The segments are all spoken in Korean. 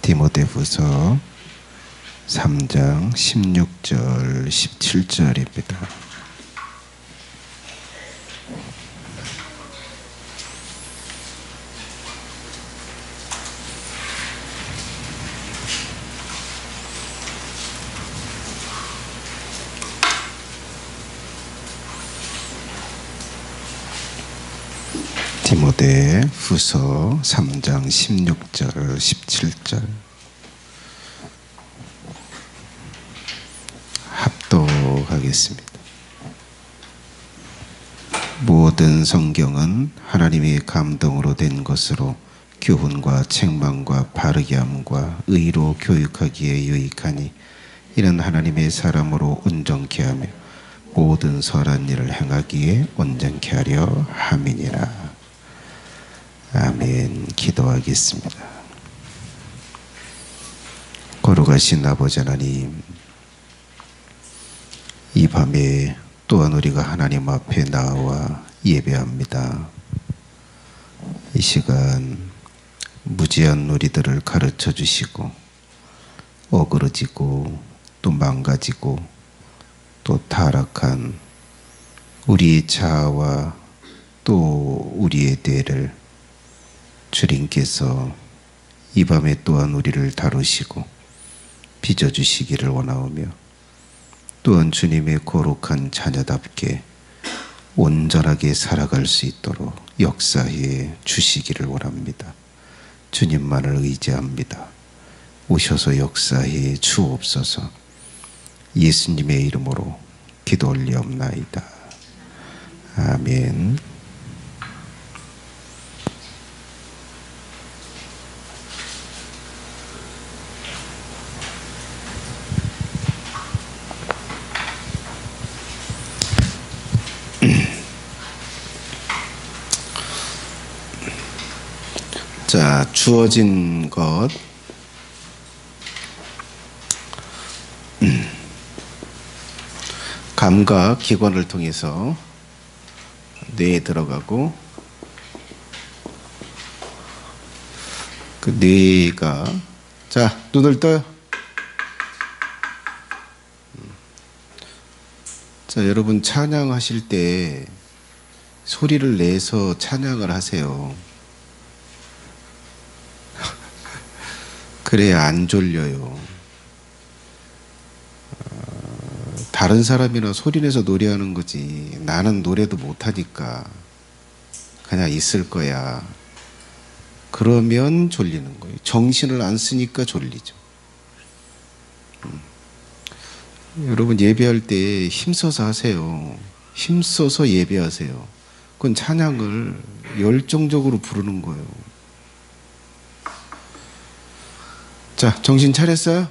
디모데후서 3장 16절 17절입니다. 디모데후서 3장 16절 17절 합독하겠습니다. 모든 성경은 하나님의 감동으로 된 것으로 교훈과 책망과 바르게 함과 의로 교육하기에 유익하니 이는 하나님의 사람으로 온전케 하며 모든 선한 일을 행하기에 온전케 하려 함이니라. 아멘. 기도하겠습니다. 거룩하신 아버지 하나님, 이 밤에 또한 우리가 하나님 앞에 나와 예배합니다. 이 시간 무지한 우리들을 가르쳐 주시고 어그러지고 또 망가지고 또 타락한 우리의 자아와 또 우리의 뇌를 주님께서 이 밤에 또한 우리를 다루시고 빚어주시기를 원하오며 또한 주님의 거룩한 자녀답게 온전하게 살아갈 수 있도록 역사해 주시기를 원합니다. 주님만을 의지합니다. 오셔서 역사해 주옵소서. 예수님의 이름으로 기도 올리옵나이다. 아멘. 자, 주어진 것 감각 기관을 통해서 뇌에 들어가고 그 뇌가 자 눈을 떠요. 자, 여러분 찬양하실 때 소리를 내서 찬양을 하세요. 그래야 안 졸려요. 다른 사람이나 소리내서 노래하는 거지 나는 노래도 못하니까 그냥 있을 거야. 그러면 졸리는 거예요. 정신을 안 쓰니까 졸리죠. 여러분 예배할 때 힘써서 하세요. 힘써서 예배하세요. 그건 찬양을 열정적으로 부르는 거예요. 자, 정신 차렸어요?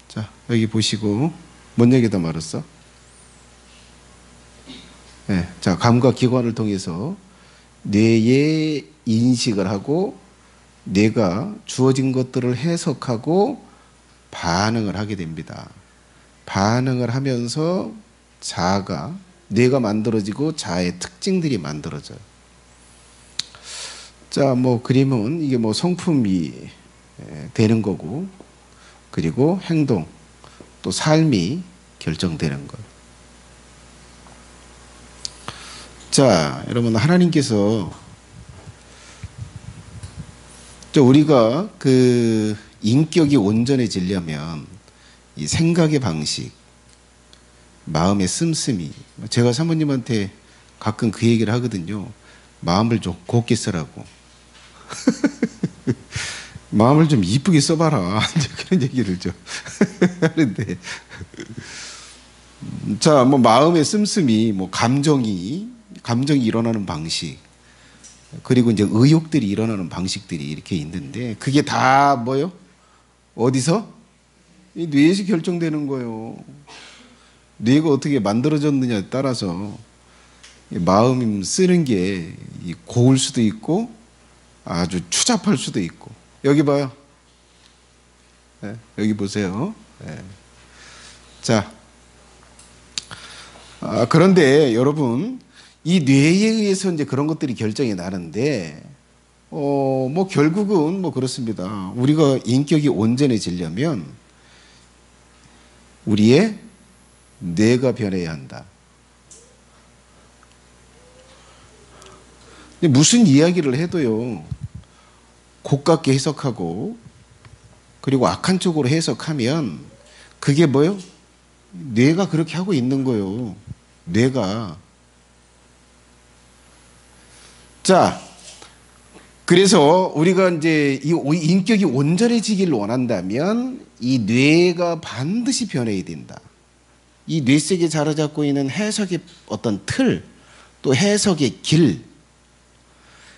자, 여기 보시고 뭔 얘기다 말았어? 네, 자, 감각 기관을 통해서 뇌의 인식을 하고 뇌가 주어진 것들을 해석하고 반응을 하게 됩니다. 반응을 하면서 자아가 뇌가 만들어지고 자아의 특징들이 만들어져요. 자, 뭐 그림은 이게 뭐 성품이 되는 거고 그리고 행동 또 삶이 결정되는 거예요. 자, 여러분 하나님께서 우리가 그 인격이 온전해지려면 이 생각의 방식, 마음의 씀씀이 제가 사모님한테 가끔 그 얘기를 하거든요. 마음을 좀 곱게 쓰라고. 마음을 좀 이쁘게 써봐라. 그런 얘기를 좀 하는데. 자, 뭐 마음의 씀씀이, 뭐 감정이 일어나는 방식, 그리고 이제 의욕들이 일어나는 방식들이 이렇게 있는데, 그게 다 뭐요? 어디서? 이 뇌에서 결정되는 거예요. 뇌가 어떻게 만들어졌느냐에 따라서 마음 쓰는 게 고울 수도 있고 아주 추잡할 수도 있고. 여기 봐요. 네, 여기 보세요. 네. 자, 그런데 여러분 이 뇌에 의해서 이제 그런 것들이 결정이 나는데 뭐 결국은 뭐 그렇습니다. 우리가 인격이 온전해지려면 우리의 뇌가 변해야 한다. 근데 무슨 이야기를 해도요, 고깝게 해석하고 그리고 악한 쪽으로 해석하면 그게 뭐요? 뇌가 그렇게 하고 있는 거예요. 뇌가. 자, 그래서 우리가 이제 이 인격이 온전해지기를 원한다면 이 뇌가 반드시 변해야 된다. 이 뇌 속에 자리 잡고 있는 해석의 어떤 틀, 또 해석의 길,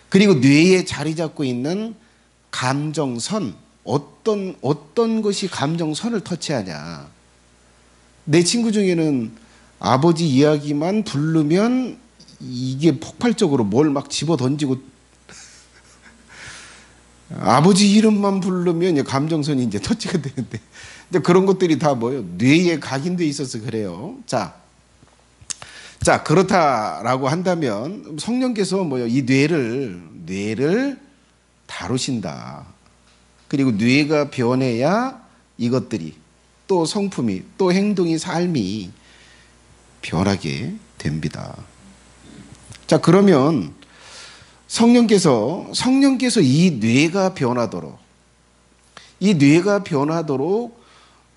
그리고 뇌에 자리 잡고 있는 감정선, 어떤 것이 감정선을 터치하냐. 내 친구 중에는 아버지 이야기만 부르면 이게 폭발적으로 뭘 막 집어 던지고 아버지 이름만 부르면 이제 감정선이 이제 터치가 되는데 이제 그런 것들이 다 뭐예요? 뇌에 각인돼 있어서 그래요. 자, 그렇다라고 한다면 성령께서 뭐요? 이 뇌를 다루신다. 그리고 뇌가 변해야 이것들이 또 성품이 또 행동이 삶이 변하게 됩니다. 자, 그러면 성령께서 이 뇌가 변하도록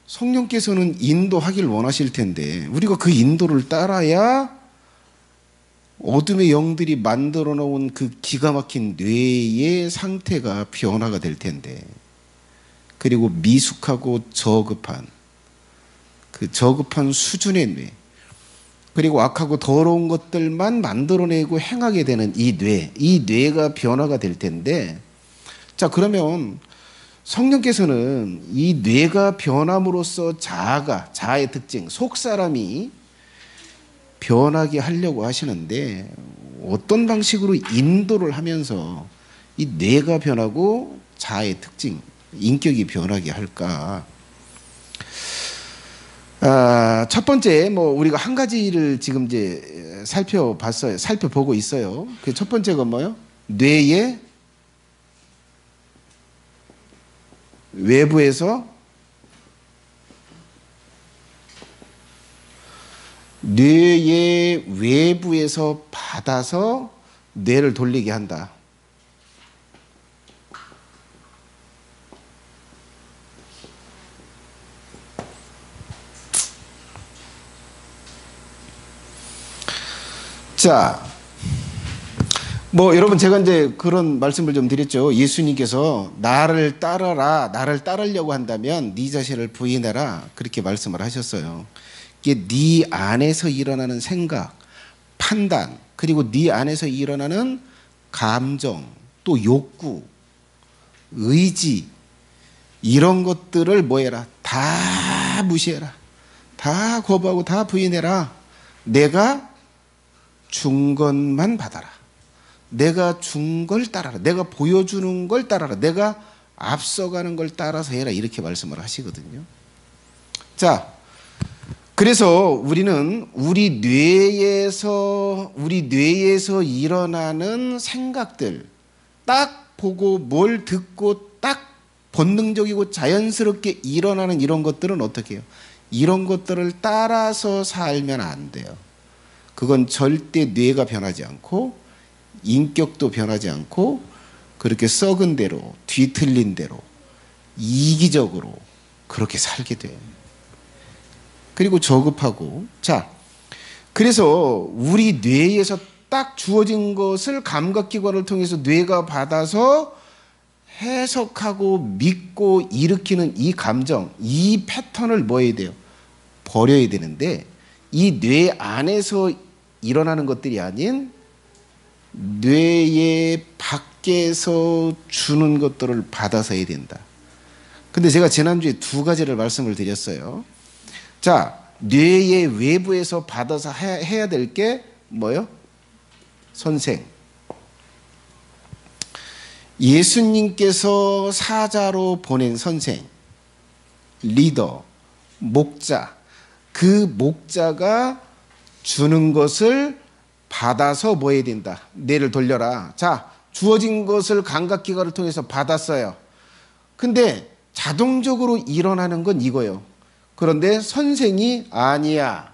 성령께서는 인도하길 원하실 텐데 우리가 그 인도를 따라야 어둠의 영들이 만들어 놓은 그 기가 막힌 뇌의 상태가 변화가 될 텐데, 그리고 미숙하고 저급한 그 저급한 수준의 뇌, 그리고 악하고 더러운 것들만 만들어내고 행하게 되는 이 뇌가 변화가 될 텐데, 자, 그러면 성령께서는 이 뇌가 변함으로써 자아의 특징, 속사람이 변하게 하려고 하시는데 어떤 방식으로 인도를 하면서 이 뇌가 변하고 자아의 특징, 인격이 변하게 할까? 첫 번째, 뭐 우리가 한 가지를 지금 이제 살펴보고 있어요. 그 첫 번째가 뭐요? 뇌의 외부에서 받아서 뇌를 돌리게 한다. 자, 뭐 여러분 제가 이제 그런 말씀을 좀 드렸죠. 예수님께서 나를 따르려고 한다면 네 자신을 부인해라, 그렇게 말씀을 하셨어요. 이게 네 안에서 일어나는 생각, 판단, 그리고 네 안에서 일어나는 감정, 또 욕구, 의지, 이런 것들을 뭐해라? 다 무시해라. 다 거부하고 다 부인해라. 내가 준 것만 받아라. 내가 준 걸 따라라. 내가 보여주는 걸 따라라. 내가 앞서가는 걸 따라서 해라. 이렇게 말씀을 하시거든요. 자, 그래서 우리는 우리 뇌에서 일어나는 생각들 딱 보고 뭘 듣고 딱 본능적이고 자연스럽게 일어나는 이런 것들은 어떻게 해요? 이런 것들을 따라서 살면 안 돼요. 그건 절대 뇌가 변하지 않고 인격도 변하지 않고 그렇게 썩은 대로 뒤틀린 대로 이기적으로 그렇게 살게 돼요. 그리고 저급하고. 자, 그래서 우리 뇌에서 딱 주어진 것을 감각기관을 통해서 뇌가 받아서 해석하고 믿고 일으키는 이 감정, 이 패턴을 뭐 해야 돼요? 버려야 되는데 이 뇌 안에서 일어나는 것들이 아닌 뇌의 밖에서 주는 것들을 받아서 해야 된다. 근데 제가 지난주에 두 가지를 말씀을 드렸어요. 자, 뇌의 외부에서 받아서 해야 될 게 뭐요? 선생. 예수님께서 사자로 보낸 선생, 리더, 목자. 그 목자가 주는 것을 받아서 뭐 해야 된다? 뇌를 돌려라. 자, 주어진 것을 감각기관을 통해서 받았어요. 근데 자동적으로 일어나는 건 이거예요. 그런데 선생이 아니야,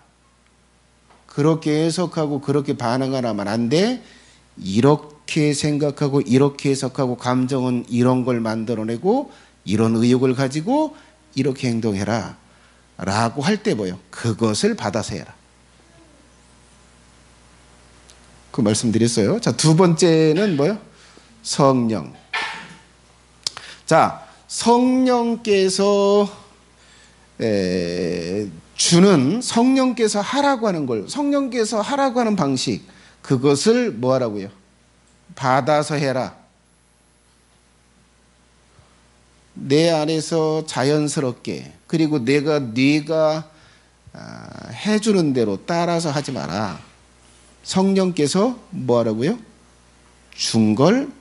그렇게 해석하고 그렇게 반응하면 안 돼, 이렇게 생각하고 이렇게 해석하고 감정은 이런 걸 만들어내고 이런 의욕을 가지고 이렇게 행동해라 라고 할 때 뭐예요? 그것을 받아서 해라. 그 말씀드렸어요. 자, 두 번째는 뭐예요? 성령. 자, 성령께서 주는, 성령께서 하라고 하는 걸, 성령께서 하라고 하는 방식, 그것을 뭐 하라고요? 받아서 해라. 내 안에서 자연스럽게, 그리고 네가 해주는 대로 따라서 하지 마라. 성령께서 뭐 하라고요? 준 걸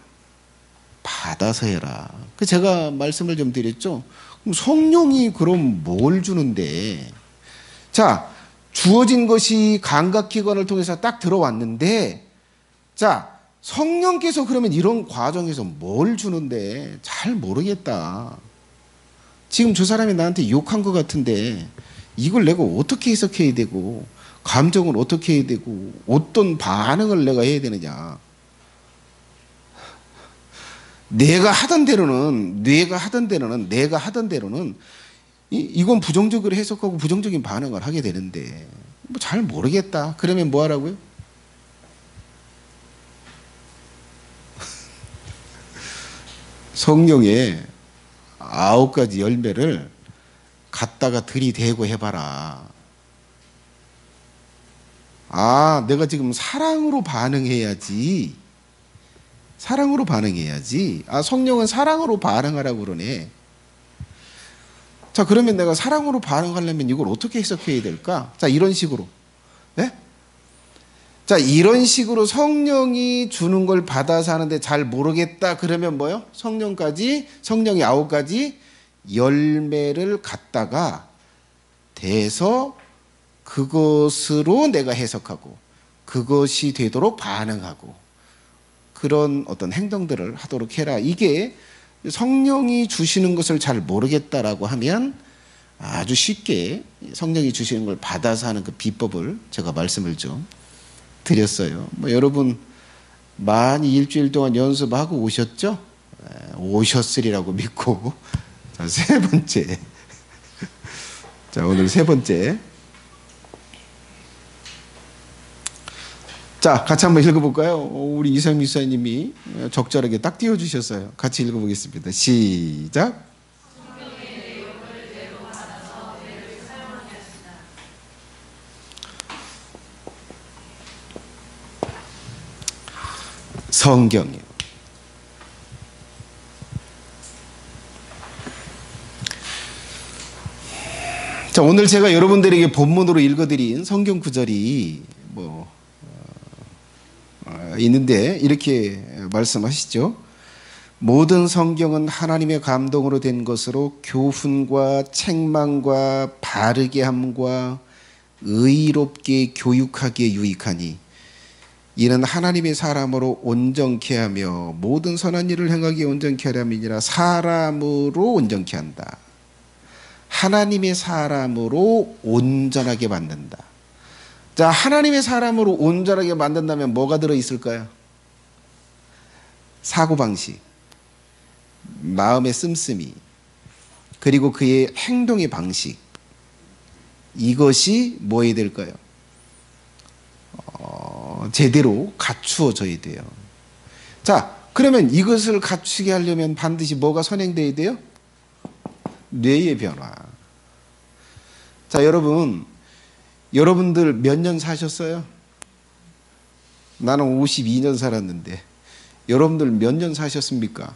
받아서 해라. 그 제가 말씀을 좀 드렸죠. 그럼 성령이 그럼 뭘 주는데? 자, 주어진 것이 감각기관을 통해서 딱 들어왔는데, 자, 성령께서 그러면 이런 과정에서 뭘 주는데? 잘 모르겠다. 지금 저 사람이 나한테 욕한 것 같은데 이걸 내가 어떻게 해석해야 되고, 감정을 어떻게 해야 되고, 어떤 반응을 내가 해야 되느냐. 내가 하던 대로는 이건 부정적으로 해석하고 부정적인 반응을 하게 되는데 뭐 잘 모르겠다. 그러면 뭐 하라고요? 성령의 9가지 열매를 갖다가 들이대고 해봐라. 아, 내가 지금 사랑으로 반응해야지. 사랑으로 반응해야지. 아, 성령은 사랑으로 반응하라고 그러네. 자, 그러면 내가 사랑으로 반응하려면 이걸 어떻게 해석해야 될까? 자, 이런 식으로. 네? 자, 이런 식으로 성령이 주는 걸 받아서 하는데 잘 모르겠다. 그러면 뭐요? 성령이 9가지 열매를 갖다가 대서 그것으로 내가 해석하고 그것이 되도록 반응하고 그런 어떤 행동들을 하도록 해라. 이게 성령이 주시는 것을 잘 모르겠다라고 하면 아주 쉽게 성령이 주시는 걸 받아서 하는 그 비법을 제가 말씀을 좀 드렸어요. 뭐 여러분 많이 일주일 동안 연습하고 오셨죠? 오셨으리라고 믿고. 자, 세 번째. 자, 오늘 세 번째. 자, 같이 한번 읽어볼까요? 우리 이상 미사님이 적절하게 딱 띄워주셨어요. 같이 읽어보겠습니다. 시작. 성경이요. 자, 오늘 제가 여러분들에게 본문으로 읽어드린 성경 구절이 있는데 이렇게 말씀하시죠. 모든 성경은 하나님의 감동으로 된 것으로 교훈과 책망과 바르게 함과 의롭게 교육하기에 유익하니 이는 하나님의 사람으로 온전케 하며 모든 선한 일을 행하기에 온전케 하려면이라. 사람으로 온전케 한다. 하나님의 사람으로 온전하게 만든다. 자, 하나님의 사람으로 온전하게 만든다면 뭐가 들어있을까요? 사고방식, 마음의 씀씀이, 그리고 그의 행동의 방식, 이것이 뭐해야 될까요? 제대로 갖추어져야 돼요. 자, 그러면 이것을 갖추게 하려면 반드시 뭐가 선행돼야 돼요? 뇌의 변화. 자, 여러분들 몇 년 사셨어요? 나는 52년 살았는데 여러분들 몇 년 사셨습니까?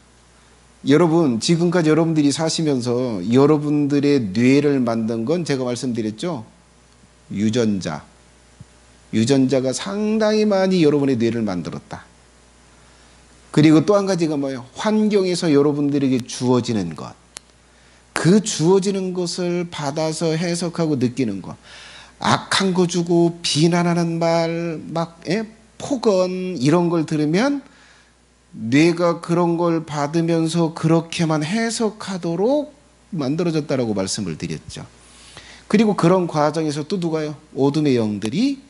여러분, 지금까지 여러분들이 사시면서 여러분들의 뇌를 만든 건 제가 말씀드렸죠? 유전자가 상당히 많이 여러분의 뇌를 만들었다. 그리고 또 한 가지가 뭐예요? 환경에서 여러분들에게 주어지는 것. 그 주어지는 것을 받아서 해석하고 느끼는 것. 악한 거 주고 비난하는 말, 폭언 이런 걸 들으면 뇌가 그런 걸 받으면서 그렇게만 해석하도록 만들어졌다라고 말씀을 드렸죠. 그리고 그런 과정에서 또 누가요? 어둠의 영들이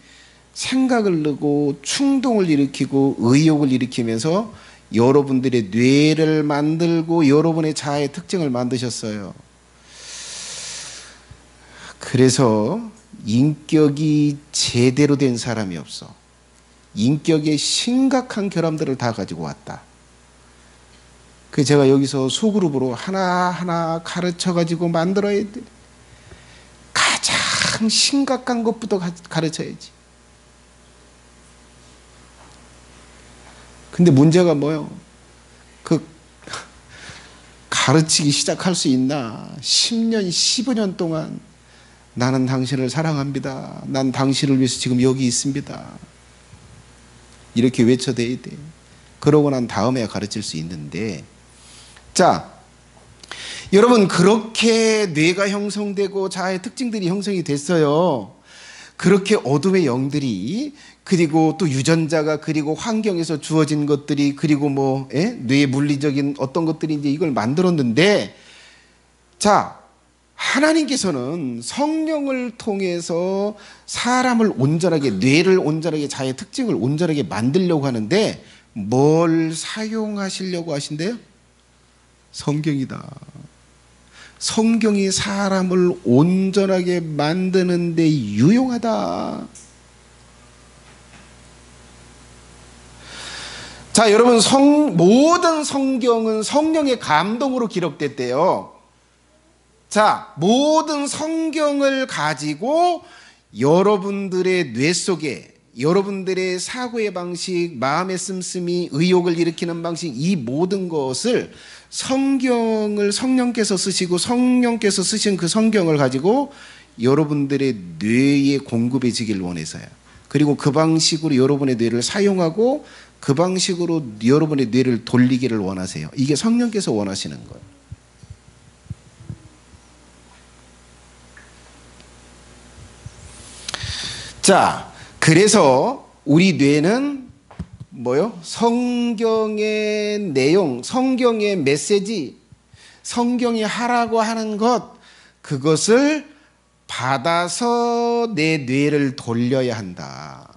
생각을 넣고 충동을 일으키고 의욕을 일으키면서 여러분들의 뇌를 만들고 여러분의 자아의 특징을 만드셨어요. 그래서 인격이 제대로 된 사람이 없어. 인격의 심각한 결함들을 다 가지고 왔다. 그 제가 여기서 소그룹으로 하나하나 가르쳐가지고 만들어야 돼. 가장 심각한 것부터 가르쳐야지. 근데 문제가 뭐요? 그 가르치기 시작할 수 있나? 10년, 15년 동안 나는 당신을 사랑합니다. 난 당신을 위해서 지금 여기 있습니다. 이렇게 외쳐대야 돼. 그러고 난 다음에야 가르칠 수 있는데, 자, 여러분 그렇게 뇌가 형성되고 자아의 특징들이 형성이 됐어요. 그렇게 어둠의 영들이, 그리고 또 유전자가, 그리고 환경에서 주어진 것들이, 그리고 뭐 뇌의 물리적인 어떤 것들이 이제 이걸 만들었는데, 자, 하나님께서는 성령을 통해서 사람을 온전하게, 뇌를 온전하게, 자의 특징을 온전하게 만들려고 하는데 뭘 사용하시려고 하신대요? 성경이다. 성경이 사람을 온전하게 만드는 데 유용하다. 자, 여러분, 모든 성경은 성령의 감동으로 기록됐대요. 자, 모든 성경을 가지고 여러분들의 뇌 속에, 여러분들의 사고의 방식, 마음의 씀씀이, 의욕을 일으키는 방식, 이 모든 것을 성경을 성령께서 쓰시고 성령께서 쓰신 그 성경을 가지고 여러분들의 뇌에 공급해지길 원해서요. 그리고 그 방식으로 여러분의 뇌를 사용하고 그 방식으로 여러분의 뇌를 돌리기를 원하세요. 이게 성령께서 원하시는 거예요. 자, 그래서 우리 뇌는 뭐요? 성경의 내용, 성경의 메시지, 성경이 하라고 하는 것, 그것을 받아서 내 뇌를 돌려야 한다.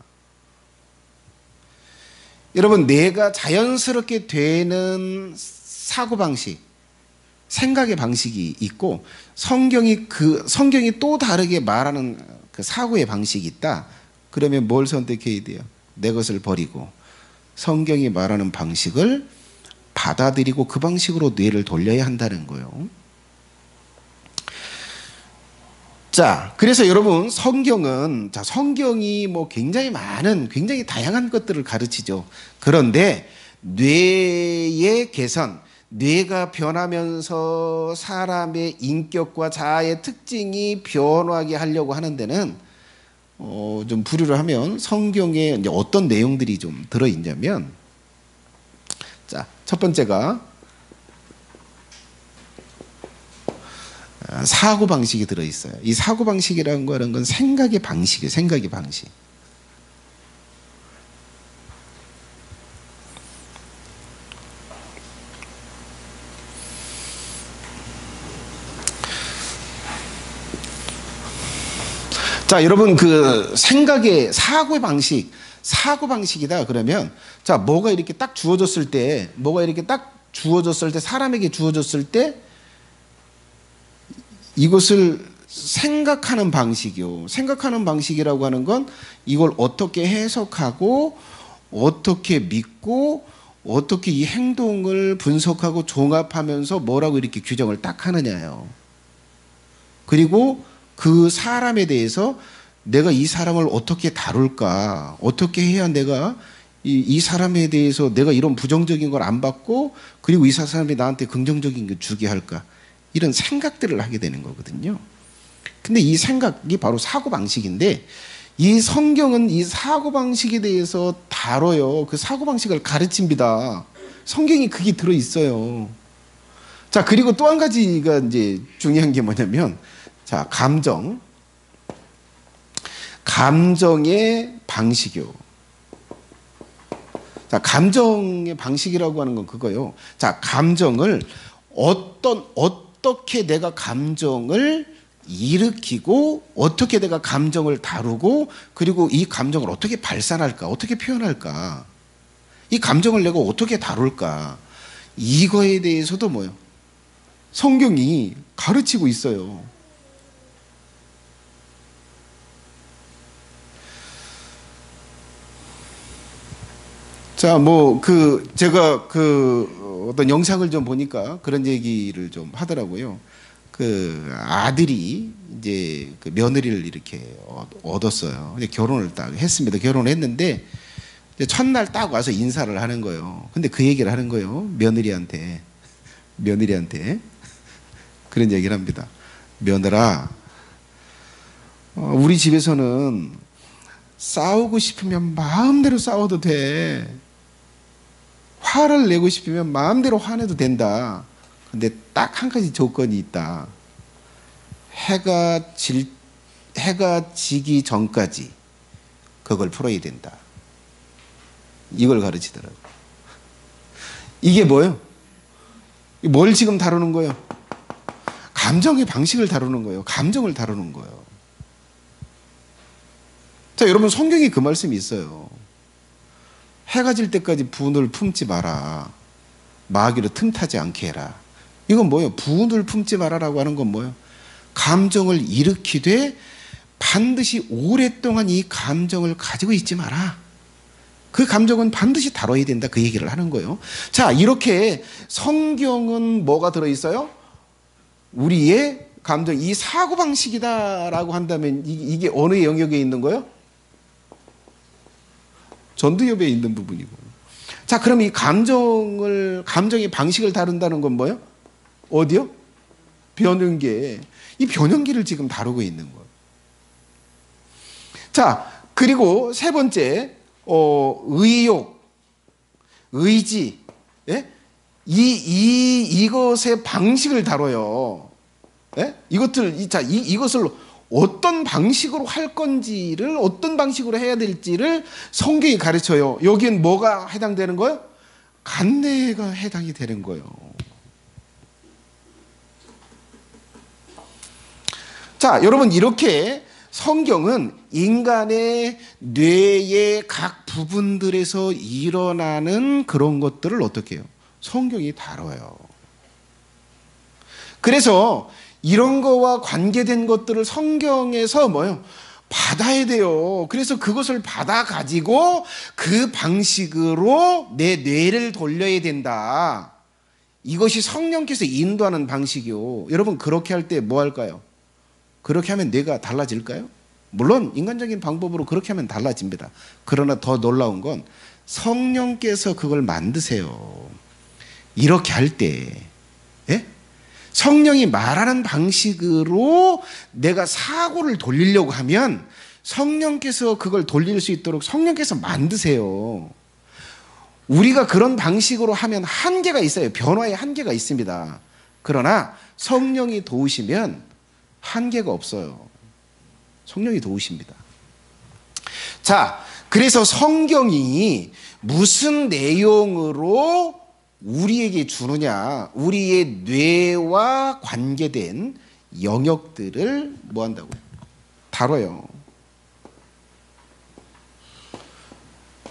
여러분, 뇌가 자연스럽게 되는 사고방식, 생각의 방식이 있고, 성경이 또 다르게 말하는 그 사고의 방식이 있다. 그러면 뭘 선택해야 돼요? 내 것을 버리고 성경이 말하는 방식을 받아들이고 그 방식으로 뇌를 돌려야 한다는 거예요. 자, 그래서 여러분, 성경이 뭐 굉장히 많은, 굉장히 다양한 것들을 가르치죠. 그런데 뇌의 개선, 뇌가 변하면서 사람의 인격과 자아의 특징이 변하게 하려고 하는 데는 좀 분류를 하면 성경에 이제 어떤 내용들이 좀 들어있냐면, 자, 첫 번째가 사고방식이 들어있어요. 이 사고방식이라는 거는 건 생각의 방식이에요. 생각의 방식. 자, 여러분, 그 생각의 사고의 방식, 사고방식이다 그러면, 자, 뭐가 이렇게 딱 주어졌을 때, 사람에게 주어졌을 때 이것을 생각하는 방식이요. 생각하는 방식이라고 하는 건 이걸 어떻게 해석하고 어떻게 믿고 어떻게 이 행동을 분석하고 종합하면서 뭐라고 이렇게 규정을 딱 하느냐요. 그리고 그 사람에 대해서 내가 이 사람을 어떻게 다룰까, 어떻게 해야 내가 이 사람에 대해서 내가 이런 부정적인 걸 안 받고 그리고 이 사람이 나한테 긍정적인 걸 주게 할까, 이런 생각들을 하게 되는 거거든요. 근데 이 생각이 바로 사고방식인데, 이 성경은 이 사고방식에 대해서 다뤄요. 그 사고방식을 가르칩니다. 성경이 그게 들어있어요. 자, 그리고 또 한 가지가 이제 중요한 게 뭐냐면, 자, 감정의 방식이요. 자, 감정의 방식이라고 하는 건 그거요. 자, 감정을 어떻게 내가 감정을 일으키고 어떻게 내가 감정을 다루고 그리고 이 감정을 어떻게 발산할까, 어떻게 표현할까, 이 감정을 내가 어떻게 다룰까, 이거에 대해서도 뭐요? 성경이 가르치고 있어요. 자, 제가 어떤 영상을 좀 보니까 그런 얘기를 좀 하더라고요. 그 아들이 이제 그 며느리를 이렇게 얻었어요. 근데 결혼을 딱 했습니다. 결혼을 했는데 이제 첫날 딱 와서 인사를 하는 거예요. 근데 그 얘기를 하는 거예요. 며느리한테 그런 얘기를 합니다. 며느라, 우리 집에서는 싸우고 싶으면 마음대로 싸워도 돼. 화를 내고 싶으면 마음대로 화내도 된다. 근데 딱 한 가지 조건이 있다. 해가 지기 전까지 그걸 풀어야 된다. 이걸 가르치더라고요. 이게 뭐예요? 뭘 지금 다루는 거예요? 감정의 방식을 다루는 거예요. 감정을 다루는 거예요. 자, 여러분, 성경에 그 말씀이 있어요. 해가 질 때까지 분을 품지 마라. 마귀로 틈타지 않게 해라. 이건 뭐예요? 분을 품지 마라라고 하는 건 뭐예요? 감정을 일으키되 반드시 오랫동안 이 감정을 가지고 있지 마라. 그 감정은 반드시 다뤄야 된다. 그 얘기를 하는 거예요. 자, 이렇게 성경은 뭐가 들어있어요? 우리의 감정, 이 사고방식이다라고 한다면 이게 어느 영역에 있는 거예요? 전두엽에 있는 부분이고. 자, 그럼 이 감정의 방식을 다룬다는 건 뭐예요? 어디요? 변형계. 이 변형계를 지금 다루고 있는 거예요. 자, 그리고 세 번째, 의욕, 의지, 예? 이것의 방식을 다뤄요. 예? 이것을 어떤 방식으로 할 건지를, 어떤 방식으로 해야 될지를 성경이 가르쳐요. 여기엔 뭐가 해당되는 거예요? 간내가 해당이 되는 거예요. 자, 여러분, 이렇게 성경은 인간의 뇌의 각 부분들에서 일어나는 그런 것들을 어떻게 해요? 성경이 다뤄요. 그래서 이런 거와 관계된 것들을 성경에서 뭐예요? 받아야 돼요. 그래서 그것을 받아가지고 그 방식으로 내 뇌를 돌려야 된다. 이것이 성령께서 인도하는 방식이요. 여러분, 그렇게 할 때 뭐 할까요? 그렇게 하면 뇌가 달라질까요? 물론 인간적인 방법으로 그렇게 하면 달라집니다. 그러나 더 놀라운 건 성령께서 그걸 만드세요. 이렇게 할 때, 예? 성령이 말하는 방식으로 내가 사고를 돌리려고 하면 성령께서 그걸 돌릴 수 있도록 성령께서 만드세요. 우리가 그런 방식으로 하면 한계가 있어요. 변화의 한계가 있습니다. 그러나 성령이 도우시면 한계가 없어요. 성령이 도우십니다. 자, 그래서 성경이 무슨 내용으로 우리에게 주느냐, 우리의 뇌와 관계된 영역들을 뭐 한다고요? 다뤄요.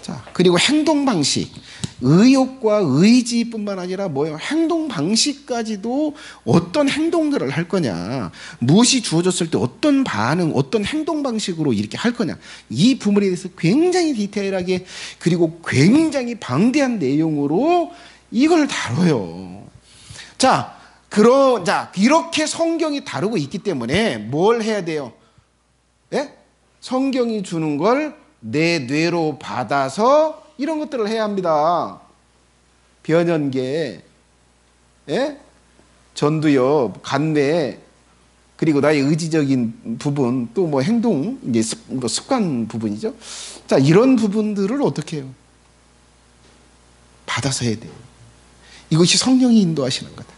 자, 그리고 행동 방식, 의욕과 의지뿐만 아니라 뭐예요? 행동 방식까지도 어떤 행동들을 할 거냐, 무엇이 주어졌을 때 어떤 반응, 어떤 행동 방식으로 이렇게 할 거냐, 이 부분에 대해서 굉장히 디테일하게 그리고 굉장히 방대한 내용으로 이걸 다뤄요. 자, 이렇게 성경이 다루고 있기 때문에 뭘 해야 돼요? 예? 성경이 주는 걸 내 뇌로 받아서 이런 것들을 해야 합니다. 변연계, 예? 전두엽, 간내, 그리고 나의 의지적인 부분, 또 뭐 행동, 이제 습관 부분이죠. 자, 이런 부분들을 어떻게 해요? 받아서 해야 돼요. 이것이 성령이 인도하시는 거다.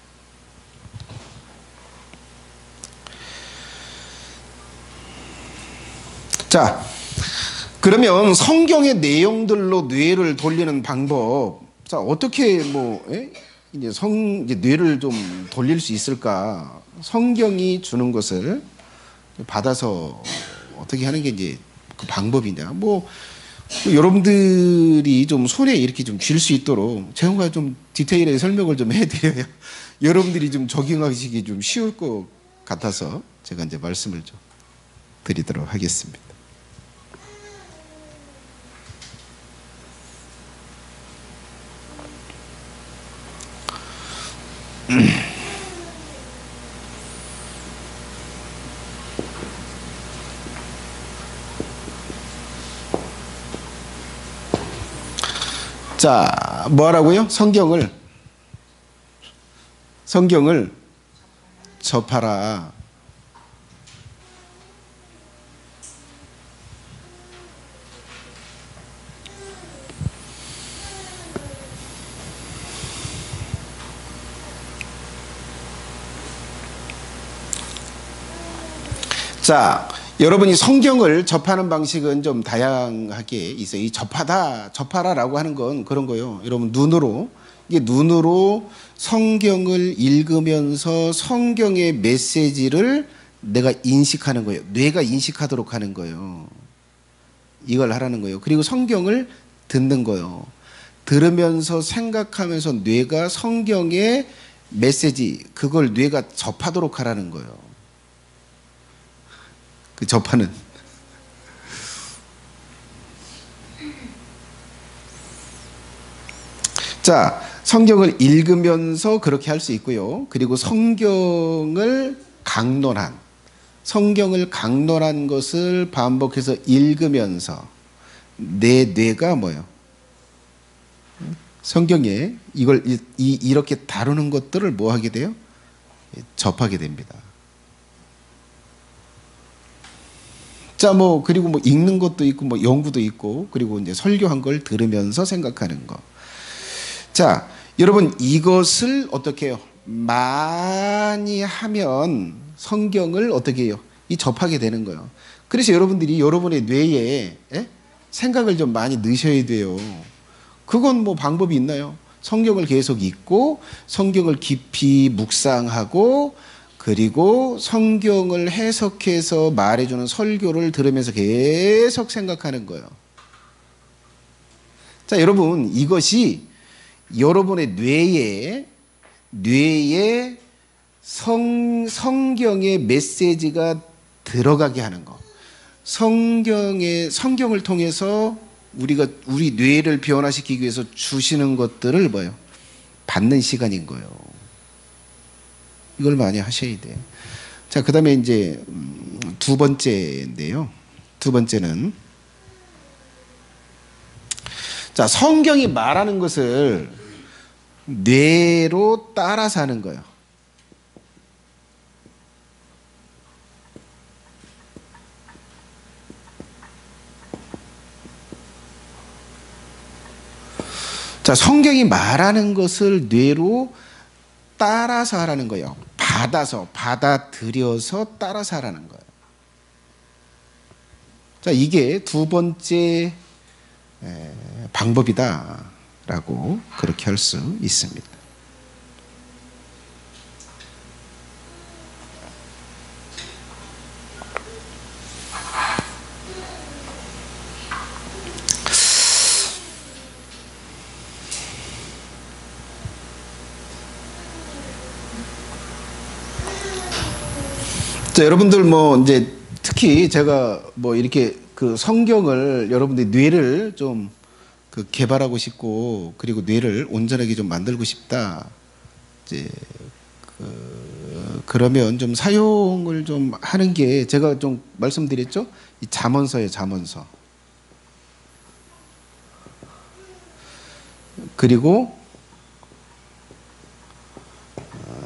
자, 그러면 성경의 내용들로 뇌를 돌리는 방법, 자, 어떻게 이제 뇌를 좀 돌릴 수 있을까? 성경이 주는 것을 받아서 어떻게 하는 게 이제 그 방법이냐? 여러분들이 좀 손에 이렇게 좀 쥘 수 있도록 제가 좀 디테일하게 설명을 좀 해드려야 여러분들이 좀 적용하시기 좀 쉬울 것 같아서 제가 이제 말씀을 좀 드리도록 하겠습니다. 자, 뭐라고요? 성경을 접하라. 자, 여러분이 성경을 접하는 방식은 좀 다양하게 있어요. 이 접하라라고 하는 건 그런 거예요. 여러분 이게 눈으로 성경을 읽으면서 성경의 메시지를 내가 인식하는 거예요. 뇌가 인식하도록 하는 거예요. 이걸 하라는 거예요. 그리고 성경을 듣는 거예요. 들으면서 생각하면서 뇌가 성경의 메시지, 그걸 뇌가 접하도록 하라는 거예요. 그 접하는. 자, 성경을 읽으면서 그렇게 할 수 있고요. 그리고 성경을 강론한 것을 반복해서 읽으면서 내 뇌가 뭐예요? 성경에 이걸 이렇게 다루는 것들을 뭐 하게 돼요? 접하게 됩니다. 자, 그리고 읽는 것도 있고, 연구도 있고, 그리고 이제 설교한 걸 들으면서 생각하는 거. 자, 여러분, 이것을 어떻게 해요? 많이 하면 성경을 어떻게 해요? 접하게 되는 거예요. 그래서 여러분들이 여러분의 뇌에 생각을 좀 많이 넣으셔야 돼요. 그건 방법이 있나요? 성경을 계속 읽고, 성경을 깊이 묵상하고, 그리고 성경을 해석해서 말해주는 설교를 들으면서 계속 생각하는 거예요. 자, 여러분, 이것이 여러분의 뇌에 성경의 메시지가 들어가게 하는 거. 성경을 통해서 우리 뇌를 변화시키기 위해서 주시는 것들을 받는 시간인 거예요. 이걸 많이 하셔야 돼요. 자, 그 다음에 이제 두 번째인데요. 두 번째는, 자, 성경이 말하는 것을 뇌로 따라서 하는 거예요. 자, 성경이 말하는 것을 뇌로 따라서 하라는 거예요. 받아들여서 따라서 하라는 거예요. 자, 이게 두 번째 방법이다라고 그렇게 할 수 있습니다. 자, 여러분들 이제 특히 제가 이렇게 그 성경을 여러분들 뇌를 좀 개발하고 싶고, 그리고 뇌를 온전하게 좀 만들고 싶다. 이제 그러면 좀 사용을 좀 하는 게, 제가 좀 말씀드렸죠? 이 잠언서예요, 잠언서. 그리고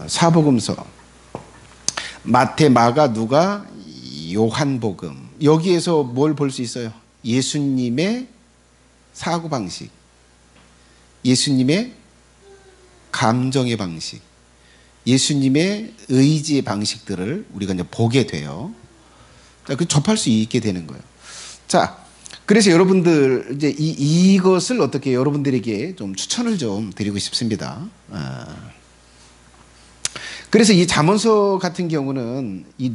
사복음서. 마태, 마가, 누가, 요한복음. 여기에서 뭘 볼 수 있어요? 예수님의 사고방식, 예수님의 감정의 방식, 예수님의 의지의 방식들을 우리가 이제 보게 돼요. 자, 접할 수 있게 되는 거예요. 자, 그래서 여러분들 이제 이것을 어떻게 여러분들에게 좀 추천을 좀 드리고 싶습니다. 그래서 이 잠언서 같은 경우는 이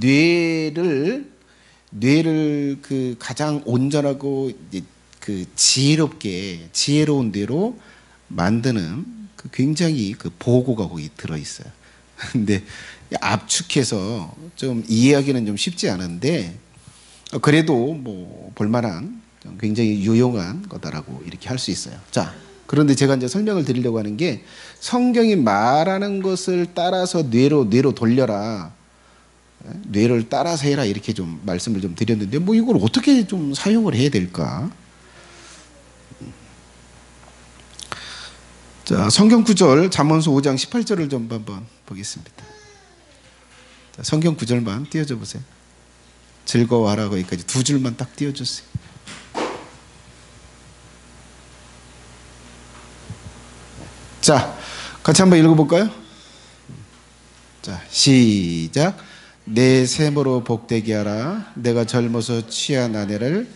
뇌를 그 가장 온전하고 이제 그 지혜로운 뇌로 만드는 그 굉장히 그 보고가 거기 들어 있어요. 근데 압축해서 좀 이해하기는 좀 쉽지 않은데 그래도 뭐 볼만한 굉장히 유용한 거다라고 이렇게 할 수 있어요. 자, 그런데 제가 이제 설명을 드리려고 하는 게 성경이 말하는 것을 따라서 뇌로 돌려라. 뇌를 따라서 해라 이렇게 좀 말씀을 좀 드렸는데 뭐 이걸 어떻게 좀 사용을 해야 될까? 자, 성경 구절 잠언서 5장 18절을 좀 한번 보겠습니다. 자, 성경 구절만 띄워줘 보세요. 즐거워하라 거기까지 두 줄만 딱 띄워주세요. 자, 같이 한번 읽어볼까요? 자, 시작. 내 셈으로 복되게 하라. 내가 젊어서 취한 아내를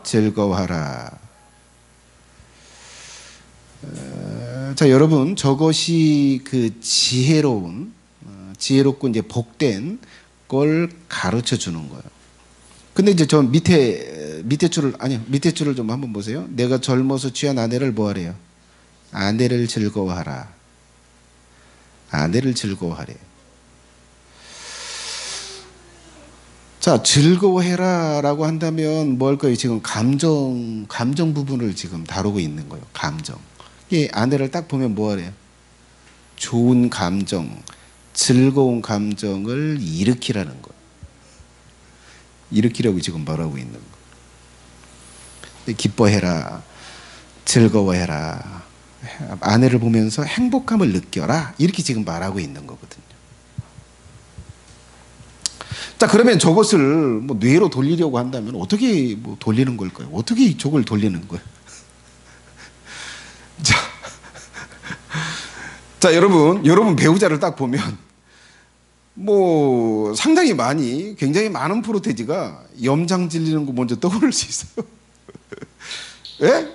즐거워하라. 자, 여러분, 저것이 그 지혜롭고 이제 복된 걸 가르쳐 주는 거예요. 근데 이제 저 밑에 줄을 좀 한번 보세요. 내가 젊어서 취한 아내를 뭐 하래요? 아내를 즐거워하라. 아내를 즐거워하래. 자, 즐거워해라라고 한다면 뭐 할까요? 지금 감정 부분을 지금 다루고 있는 거예요. 감정. 이 아내를 딱 보면 뭐 하래요? 좋은 감정, 즐거운 감정을 일으키라는 거예요. 일으키라고 지금 말하고 있는 거예요. 기뻐해라. 즐거워해라. 아내를 보면서 행복함을 느껴라. 이렇게 지금 말하고 있는 거거든요. 자, 그러면 저것을 뭐 뇌로 돌리려고 한다면 어떻게 뭐 돌리는 걸까요? 어떻게 저걸 돌리는 거예요? 자, 여러분 배우자를 딱 보면 뭐 상당히 굉장히 많은 프로테지가 염장 질리는 거 먼저 떠오를 수 있어요. 예?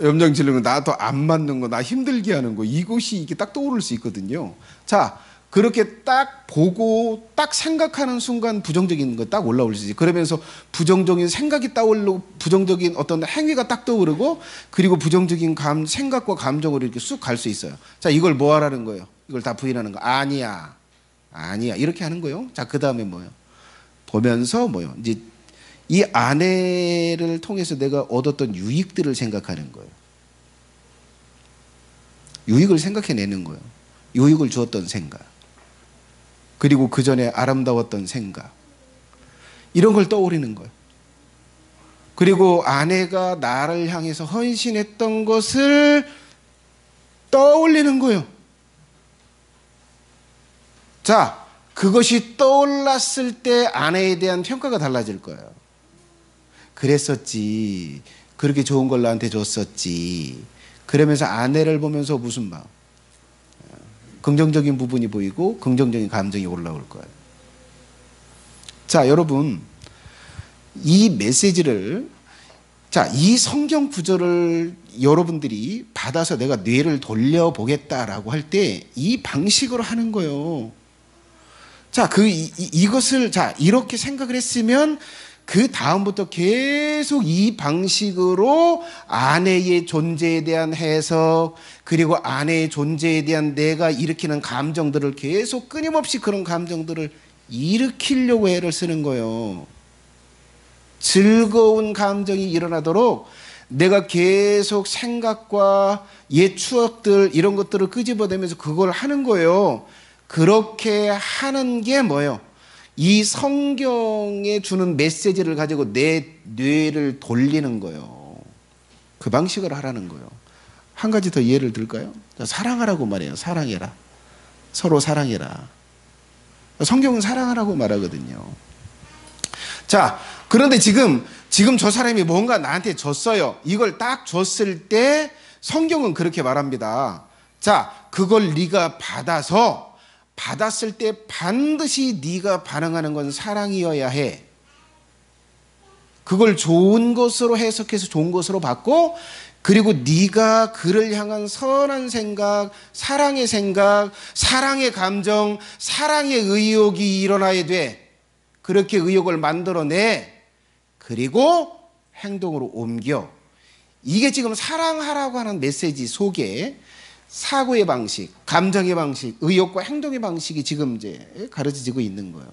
염장 질리는 거, 나 더 안 맞는 거, 나 힘들게 하는 거, 이것이 이게 딱 떠오를 수 있거든요. 자, 그렇게 딱 보고 딱 생각하는 순간 부정적인 거 딱 올라올 수 있어요. 그러면서 부정적인 생각이 떠오르고 부정적인 어떤 행위가 딱 떠오르고 그리고 부정적인 생각과 감정으로 이렇게 쑥 갈 수 있어요. 자, 이걸 뭐 하라는 거예요? 이걸 다 부인하는 거. 아니야. 이렇게 하는 거예요. 자, 그 다음에 뭐예요? 보면서 뭐예요? 이제 이 아내를 통해서 내가 얻었던 유익들을 생각하는 거예요. 유익을 생각해내는 거예요. 유익을 주었던 생각. 그리고 그 전에 아름다웠던 생각. 이런 걸 떠올리는 거예요. 그리고 아내가 나를 향해서 헌신했던 것을 떠올리는 거예요. 자, 그것이 떠올랐을 때 아내에 대한 평가가 달라질 거예요. 그랬었지. 그렇게 좋은 걸 나한테 줬었지. 그러면서 아내를 보면서 무슨 마음? 긍정적인 부분이 보이고 긍정적인 감정이 올라올 거예요. 자, 여러분, 이 메시지를, 자, 이 성경 구절을 여러분들이 받아서 내가 뇌를 돌려보겠다라고 할 때 이 방식으로 하는 거예요. 자, 이것을, 자, 이렇게 생각을 했으면 그 다음부터 계속 이 방식으로 아내의 존재에 대한 해석, 그리고 아내의 존재에 대한 내가 일으키는 감정들을 계속 끊임없이 그런 감정들을 일으키려고 애를 쓰는 거예요. 즐거운 감정이 일어나도록 내가 계속 생각과 옛 추억들 이런 것들을 끄집어내면서 그걸 하는 거예요. 그렇게 하는 게 뭐예요? 이 성경에 주는 메시지를 가지고 내 뇌를 돌리는 거예요. 그 방식으로 하라는 거예요. 한 가지 더 예를 들까요? 사랑하라고 말해요. 사랑해라. 서로 사랑해라. 성경은 사랑하라고 말하거든요. 자, 그런데 지금 저 사람이 뭔가 나한테 줬어요. 이걸 딱 줬을 때 성경은 그렇게 말합니다. 자, 그걸 네가 받았을 때 반드시 네가 반응하는 건 사랑이어야 해. 그걸 좋은 것으로 해석해서 좋은 것으로 받고, 그리고 네가 그를 향한 선한 생각, 사랑의 감정, 사랑의 의욕이 일어나야 돼. 그렇게 의욕을 만들어내. 그리고 행동으로 옮겨. 이게 지금 사랑하라고 하는 메시지 속에 사고의 방식, 감정의 방식, 의욕과 행동의 방식이 지금 이제 가르쳐지고 있는 거예요.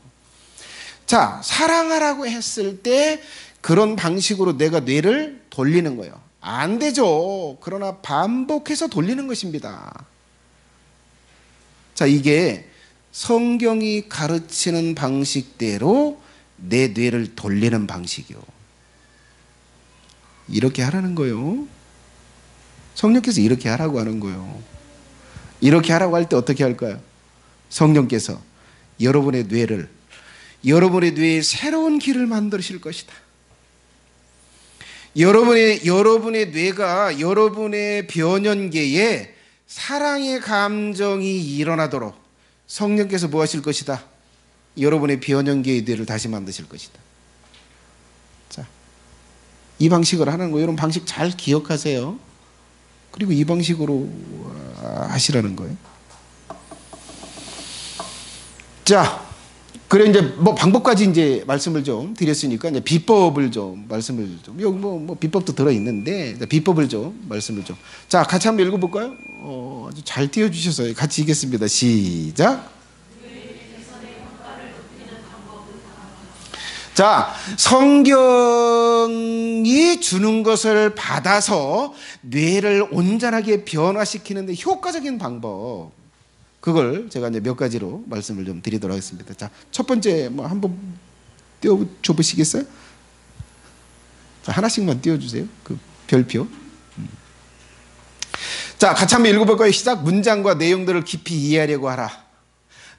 자, 사랑하라고 했을 때 그런 방식으로 내가 뇌를 돌리는 거예요. 안 되죠. 그러나 반복해서 돌리는 것입니다. 자, 이게 성경이 가르치는 방식대로 내 뇌를 돌리는 방식이요. 이렇게 하라는 거예요. 성령께서 이렇게 하라고 하는 거예요. 이렇게 하라고 할 때 어떻게 할까요? 성령께서 여러분의 뇌에 새로운 길을 만드실 것이다. 여러분의 뇌가 여러분의 변연계에 사랑의 감정이 일어나도록 성령께서 뭐 하실 것이다? 여러분의 변연계의 뇌를 다시 만드실 것이다. 자, 이 방식을 하는 거예요. 여러분 방식 잘 기억하세요. 그리고 이 방식으로 하시라는 거예요. 자, 그래 이제 뭐 방법까지 이제 말씀을 좀 드렸으니까 이제 비법을 좀 말씀을 좀, 여기 뭐 비법도 들어 있는데 비법을 좀 말씀을 좀. 자, 같이 한번 읽어볼까요? 아주 잘 띄워주셔서 같이 읽겠습니다. 시작. 자, 성경이 주는 것을 받아서 뇌를 온전하게 변화시키는데 효과적인 방법, 그걸 제가 이제 몇 가지로 말씀을 좀 드리도록 하겠습니다. 자, 첫 번째 뭐 한번 띄워줘 보시겠어요? 자, 하나씩만 띄워주세요. 그 별표. 자, 같이 한번 읽어볼까요? 시작. 문장과 내용들을 깊이 이해하려고 하라.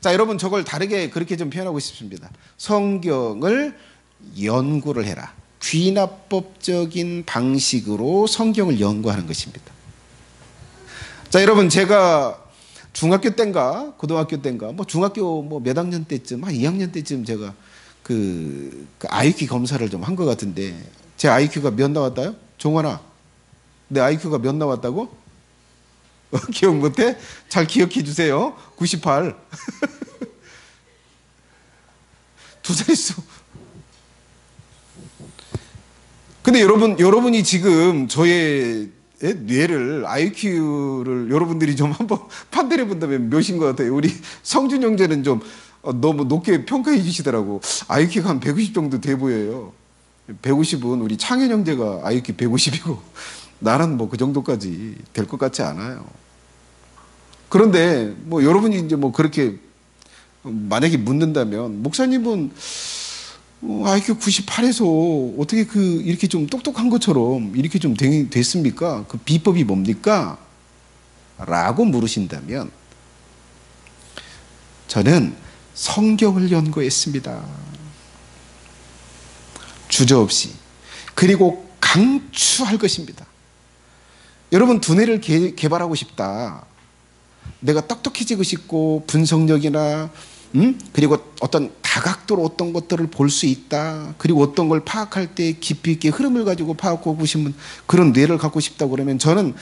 자, 여러분 저걸 다르게 그렇게 좀 표현하고 싶습니다. 성경을 연구를 해라. 귀납법적인 방식으로 성경을 연구하는 것입니다. 자, 여러분 제가 중학교 때인가 고등학교 때인가 뭐 중학교 뭐 몇 학년 때쯤 한 2학년 때쯤 제가 그 IQ 검사를 좀 한 것 같은데 제 IQ가 몇 나왔다요? 종원아, 내 IQ가 몇 나왔다고? 기억 못해? 잘 기억해 주세요. 98. 두 자릿수. 근데 여러분이 지금 저의 뇌를, IQ를 여러분들이 좀 한번 판단해 본다면 몇인 것 같아요? 우리 성준 형제는 좀 너무 높게 평가해 주시더라고. IQ가 한 150 정도 돼 보여요. 150은 우리 창현 형제가 IQ 150이고 나는 뭐 그 정도까지 될 것 같지 않아요. 그런데 뭐 여러분이 이제 뭐 그렇게 만약에 묻는다면 목사님은 IQ 98에서 어떻게 이렇게 좀 똑똑한 것처럼 이렇게 좀 됐습니까? 그 비법이 뭡니까? 라고 물으신다면 저는 성경을 연구했습니다. 주저없이. 그리고 강추할 것입니다. 여러분 두뇌를 개발하고 싶다. 내가 똑똑해지고 싶고 분석력이나 그리고 어떤 다각도로 어떤 것들을 볼 수 있다. 그리고 어떤 걸 파악할 때 깊이 있게 흐름을 가지고 파악하고 싶은 그런 뇌를 갖고 싶다고 그러면 저는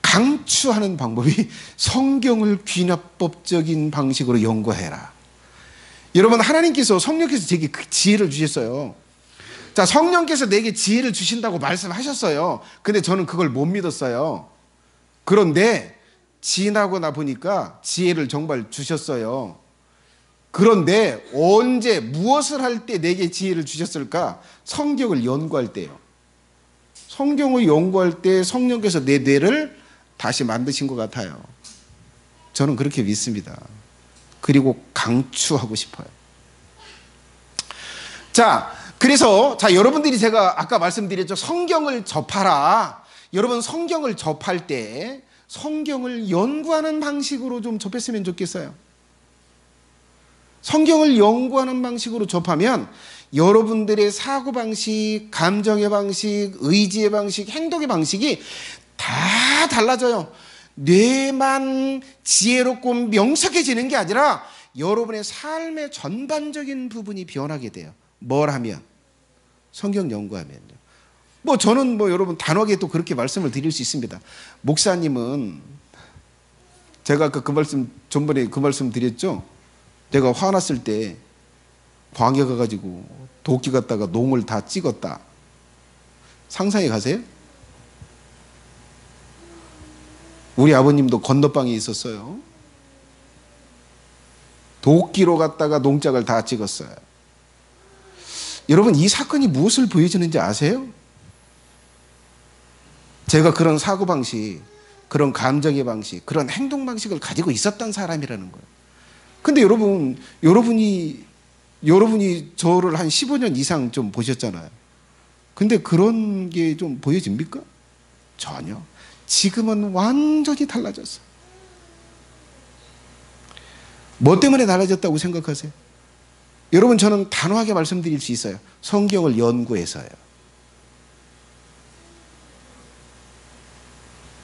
강추하는 방법이 성경을 귀납법적인 방식으로 연구해라. 여러분 하나님께서 성령께서 제게 그 지혜를 주셨어요. 자, 성령께서 내게 지혜를 주신다고 말씀하셨어요. 근데 저는 그걸 못 믿었어요. 그런데 지나고 나 보니까 지혜를 정말 주셨어요. 그런데 언제 무엇을 할 때 내게 지혜를 주셨을까? 성경을 연구할 때요. 성경을 연구할 때 성령께서 내 뇌를 다시 만드신 것 같아요. 저는 그렇게 믿습니다. 그리고 강추하고 싶어요. 자, 그래서 여러분들이 제가 아까 말씀드렸죠. 성경을 접하라. 여러분 성경을 접할 때 성경을 연구하는 방식으로 좀 접했으면 좋겠어요. 성경을 연구하는 방식으로 접하면 여러분들의 사고방식, 감정의 방식, 의지의 방식, 행동의 방식이 다 달라져요. 뇌만 지혜롭고 명석해지는 게 아니라 여러분의 삶의 전반적인 부분이 변하게 돼요. 뭘 하면? 성경 연구하면요. 뭐 저는 뭐 여러분 단호하게 또 그렇게 말씀을 드릴 수 있습니다. 목사님은 제가 아까 그 말씀 전번에 그 말씀 드렸죠. 내가 화났을 때 광야 가가지고 도끼 갖다가 농을 다 찍었다. 상상해 가세요? 우리 아버님도 건너방에 있었어요. 도끼로 갖다가 농작을 다 찍었어요. 여러분 이 사건이 무엇을 보여주는지 아세요? 제가 그런 사고방식, 그런 감정의 방식, 그런 행동 방식을 가지고 있었던 사람이라는 거예요. 근데 여러분이 저를 한 15년 이상 좀 보셨잖아요. 근데 그런 게 좀 보여집니까? 전혀. 지금은 완전히 달라졌어요. 뭐 때문에 달라졌다고 생각하세요? 여러분 저는 단호하게 말씀드릴 수 있어요. 성경을 연구해서요.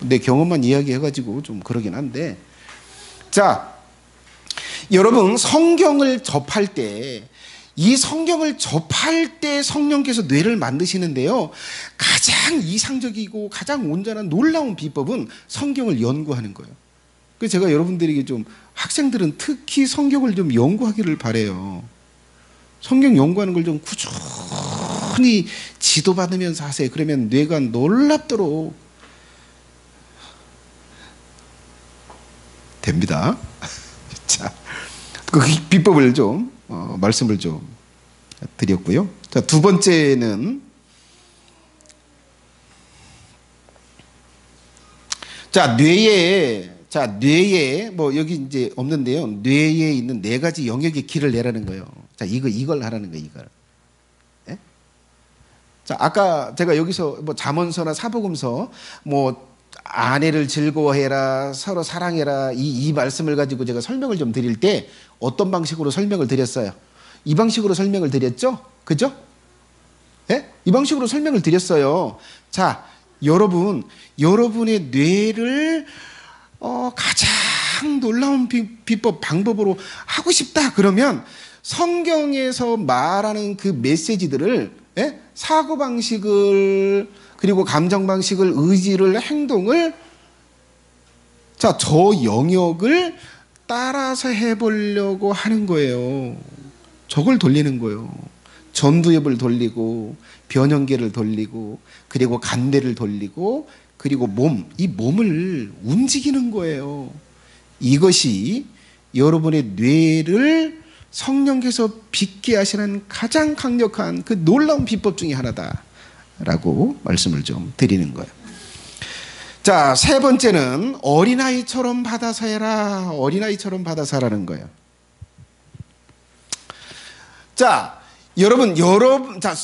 내 경험만 이야기해가지고 좀 그러긴 한데, 자, 여러분 성경을 접할 때, 이 성경을 접할 때 성령께서 뇌를 만드시는데요, 가장 이상적이고 가장 온전한 놀라운 비법은 성경을 연구하는 거예요. 그래서 제가 여러분들에게 좀, 학생들은 특히 성경을 좀 연구하기를 바라요. 성경 연구하는 걸 좀 꾸준히 지도받으면서 하세요. 그러면 뇌가 놀랍도록 됩니다. 자, 그 비법을 좀 말씀을 좀 드렸고요. 자, 두 번째는 뇌에 뭐 여기 이제 없는데요. 뇌에 있는 네 가지 영역의 길을 내라는 거예요. 자, 이걸 하라는 거예요. 이걸. 예? 자, 아까 제가 여기서 뭐 잠언서나 사복음서 뭐 아내를 즐거워해라, 서로 사랑해라, 이 말씀을 가지고 제가 설명을 좀 드릴 때 어떤 방식으로 설명을 드렸어요? 이 방식으로 설명을 드렸죠? 그죠? 예? 이 방식으로 설명을 드렸어요. 자, 여러분의 뇌를 가장 놀라운 비법, 방법으로 하고 싶다 그러면 성경에서 말하는 그 메시지들을, 예? 사고방식을, 그리고 감정방식을, 의지를, 행동을, 자, 저 영역을 따라서 해보려고 하는 거예요. 저걸 돌리는 거예요. 전두엽을 돌리고, 변형계를 돌리고, 그리고 간대를 돌리고, 그리고 이 몸을 움직이는 거예요. 이것이 여러분의 뇌를 성령께서 빛게 하시는 가장 강력한 그 놀라운 비법 중에 하나다라고 말씀을 좀 드리는 거예요. 자, 세 번째는 어린아이처럼 받아서 해라. 어린아이처럼 받아서 하라는 거예요. 자, 여러분, 자,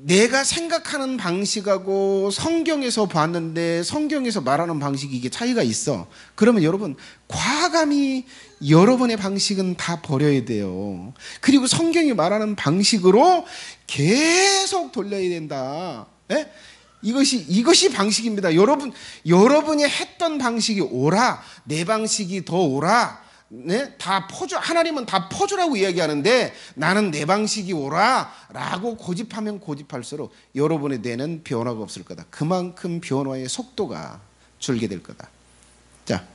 내가 생각하는 방식하고 성경에서 봤는데 성경에서 말하는 방식이 이게 차이가 있어. 그러면 여러분, 과감히 여러분의 방식은 다 버려야 돼요. 그리고 성경이 말하는 방식으로 계속 돌려야 된다. 예? 이것이 방식입니다. 여러분이 했던 방식이 옳아. 내 방식이 더 옳아. 네? 하나님은 다 퍼주라고 이야기하는데 나는 내 방식이 옳아 라고 고집하면 고집할수록 여러분의 뇌는 변화가 없을 거다. 그만큼 변화의 속도가 줄게 될 거다. 자,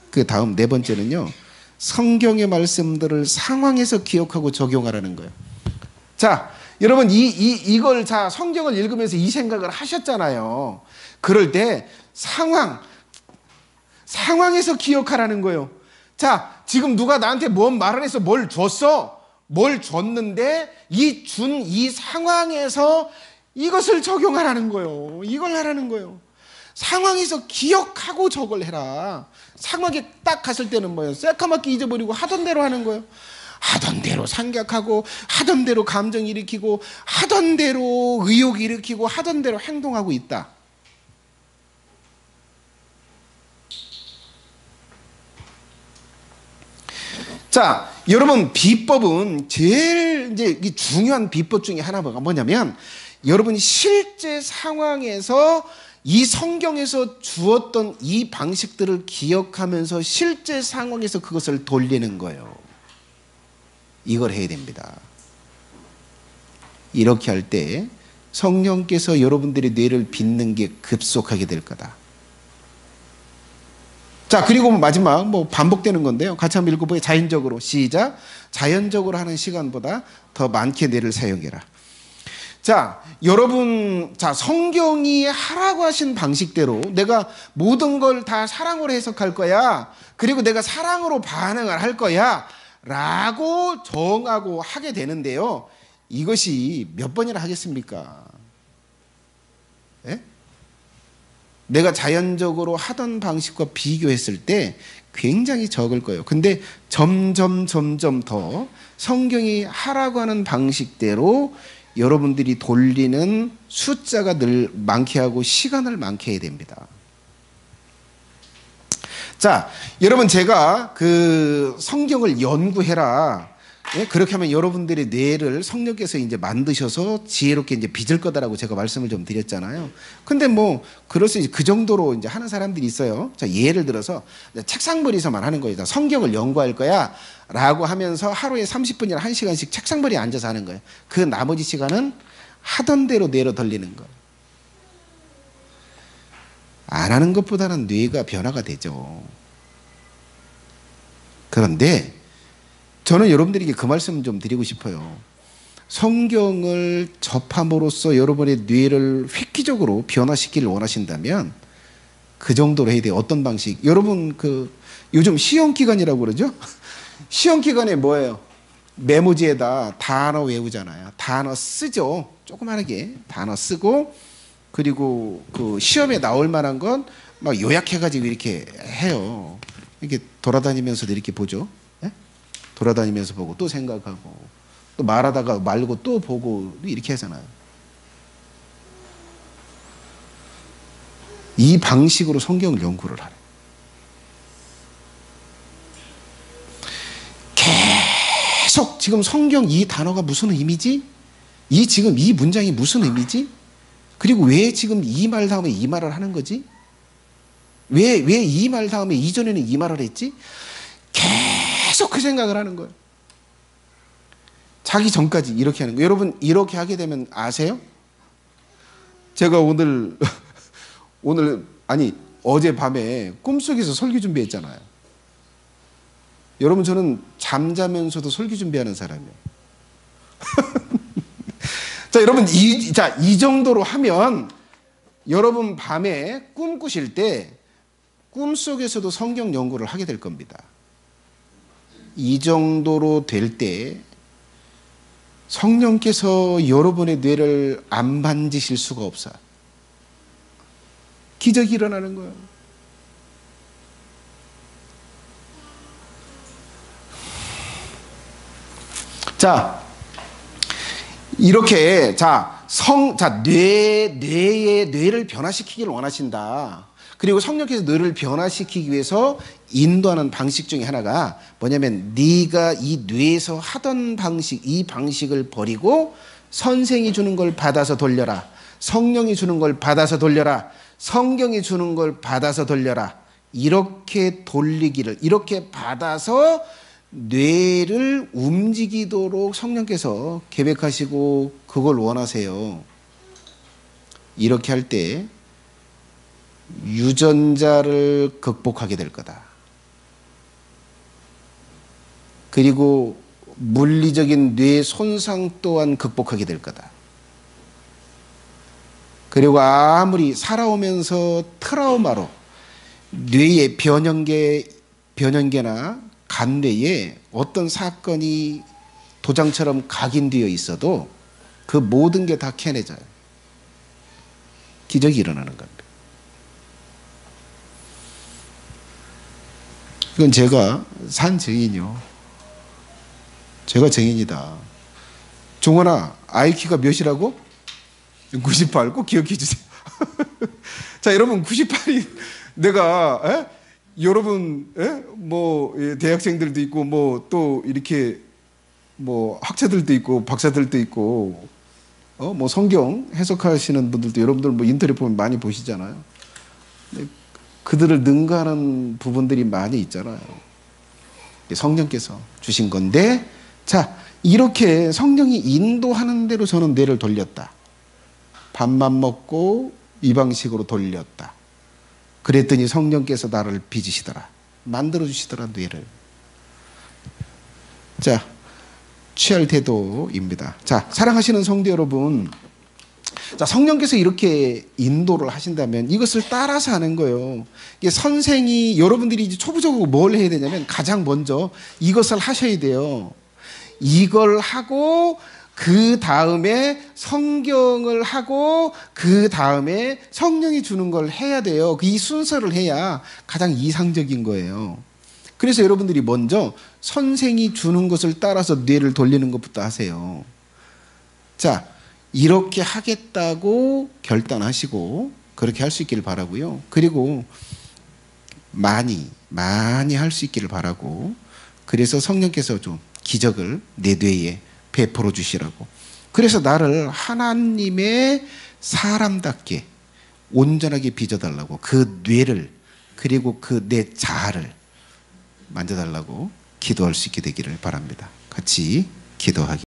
그 다음 네 번째는요, 성경의 말씀들을 상황에서 기억하고 적용하라는 거예요. 자, 여러분 이걸 자, 성경을 읽으면서 이 생각을 하셨잖아요. 그럴 때 상황에서 기억하라는 거예요. 자, 지금 누가 나한테 뭔 말을 해서 뭘 줬어? 뭘 줬는데 이 상황에서 이것을 적용하라는 거예요. 이걸 하라는 거예요. 상황에서 기억하고 저걸 해라. 상황에 딱 갔을 때는 뭐예요? 새까맣게 잊어버리고 하던 대로 하는 거예요. 하던 대로 생각하고, 하던 대로 감정 일으키고, 하던 대로 의욕 일으키고, 하던 대로 행동하고 있다. 자, 여러분, 비법은 제일 이제 중요한 비법 중에 하나가 뭐냐면, 여러분이 실제 상황에서 이 성경에서 주었던 이 방식들을 기억하면서 실제 상황에서 그것을 돌리는 거예요. 이걸 해야 됩니다. 이렇게 할 때 성령께서 여러분들의 뇌를 빚는 게 급속하게 될 거다. 자, 그리고 마지막 반복되는 건데요. 같이 한번 읽어보세요. 자연적으로. 시작. 자연적으로 하는 시간보다 더 많게 뇌를 사용해라. 자, 여러분, 자, 성경이 하라고 하신 방식대로 내가 모든 걸 다 사랑으로 해석할 거야. 그리고 내가 사랑으로 반응을 할 거야. 라고 정하고 하게 되는데요. 이것이 몇 번이나 하겠습니까? 예? 내가 자연적으로 하던 방식과 비교했을 때 굉장히 적을 거예요. 근데 점점 더 성경이 하라고 하는 방식대로 여러분들이 돌리는 숫자가 늘 많게 하고 시간을 많게 해야 됩니다. 자, 여러분, 제가 그 성경을 연구해라. 예? 그렇게 하면 여러분들의 뇌를 성령께서 이제 만드셔서 지혜롭게 이제 빚을 거다라고 제가 말씀을 좀 드렸잖아요. 근데 그럴 수 그 정도로 이제 하는 사람들이 있어요. 자, 예를 들어서 책상머리에서만 하는 거예요. 성경을 연구할 거야. 라고 하면서 하루에 30분이나 1시간씩 책상머리에 앉아서 하는 거예요. 그 나머지 시간은 하던 대로 뇌로 돌리는 거예요. 안 하는 것보다는 뇌가 변화가 되죠. 그런데 저는 여러분들에게 그 말씀을 좀 드리고 싶어요. 성경을 접함으로써 여러분의 뇌를 획기적으로 변화시키기를 원하신다면 그 정도로 해야 돼요. 어떤 방식? 여러분 요즘 시험기간이라고 그러죠? 시험기간에 뭐예요? 메모지에다 단어 외우잖아요. 단어 쓰죠. 조그만하게 단어 쓰고, 그리고 그 시험에 나올 만한 건 막 요약해가지고 이렇게 해요. 이렇게 돌아다니면서도 이렇게 보죠. 예? 돌아다니면서 보고 또 생각하고 또 말하다가 말고 또 보고 이렇게 하잖아요. 이 방식으로 성경 연구를 하래. 계속 지금 성경 이 단어가 무슨 의미지? 지금 이 문장이 무슨 의미지? 그리고 왜 지금 이 말 다음에 이 말을 하는 거지? 왜 이 말 다음에 이전에는 이 말을 했지? 계속 그 생각을 하는 거예요. 자기 전까지 이렇게 하는 거예요. 여러분, 이렇게 하게 되면 아세요? 제가 어젯밤에 꿈속에서 설교 준비했잖아요. 여러분, 저는 잠자면서도 설교 준비하는 사람이에요. 자, 여러분, 이 정도로 하면 여러분 밤에 꿈 꾸실 때 꿈속에서도 성경 연구를 하게 될 겁니다. 이 정도로 될 때 성령께서 여러분의 뇌를 안 만지실 수가 없어요. 기적이 일어나는 거예요. 자, 이렇게 뇌를 변화시키기를 원하신다. 그리고 성령께서 뇌를 변화시키기 위해서 인도하는 방식 중에 하나가 뭐냐면, 네가 이 뇌에서 하던 방식, 이 방식을 버리고 선생이 주는 걸 받아서 돌려라. 성령이 주는 걸 받아서 돌려라. 성경이 주는 걸 받아서 돌려라. 이렇게 돌리기를, 이렇게 받아서 뇌를 움직이도록 성령께서 계획하시고 그걸 원하세요. 이렇게 할 때 유전자를 극복하게 될 거다. 그리고 물리적인 뇌 손상 또한 극복하게 될 거다. 그리고 아무리 살아오면서 트라우마로 뇌의 변형계나 간뇌에 어떤 사건이 도장처럼 각인되어 있어도 그 모든 게 다 캐내져요. 기적이 일어나는 겁니다. 이건 제가 산 증인이요. 제가 증인이다. 종원아, IQ가 몇이라고? 98. 꼭 기억해 주세요. 자, 여러분, 98이 내가 여러분 대학생들도 있고 또 이렇게 학자들도 있고 박사들도 있고 성경 해석하시는 분들도 여러분들 인터넷 보면 많이 보시잖아요. 그들을 능가하는 부분들이 많이 있잖아요. 성령께서 주신 건데, 자, 이렇게 성령이 인도하는 대로 저는 뇌를 돌렸다. 밥만 먹고 이 방식으로 돌렸다. 그랬더니 성령께서 나를 빚으시더라. 만들어주시더라, 뇌를. 자, 취할 태도입니다. 자, 사랑하시는 성도 여러분. 자, 성령께서 이렇게 인도를 하신다면 이것을 따라서 하는 거예요. 이게 선생이, 여러분들이 이제 초부적으로 뭘 해야 되냐면 가장 먼저 이것을 하셔야 돼요. 이걸 하고 그 다음에 성경을 하고 그 다음에 성령이 주는 걸 해야 돼요. 이 순서를 해야 가장 이상적인 거예요. 그래서 여러분들이 먼저 선생이 주는 것을 따라서 뇌를 돌리는 것부터 하세요. 자, 이렇게 하겠다고 결단하시고 그렇게 할 수 있기를 바라고요. 그리고 많이 할 수 있기를 바라고, 그래서 성령께서 좀 기적을 내 뇌에 베풀어 주시라고. 그래서 나를 하나님의 사람답게 온전하게 빚어달라고, 그 뇌를, 그리고 그 내 자아를 만져달라고 기도할 수 있게 되기를 바랍니다. 같이 기도하기.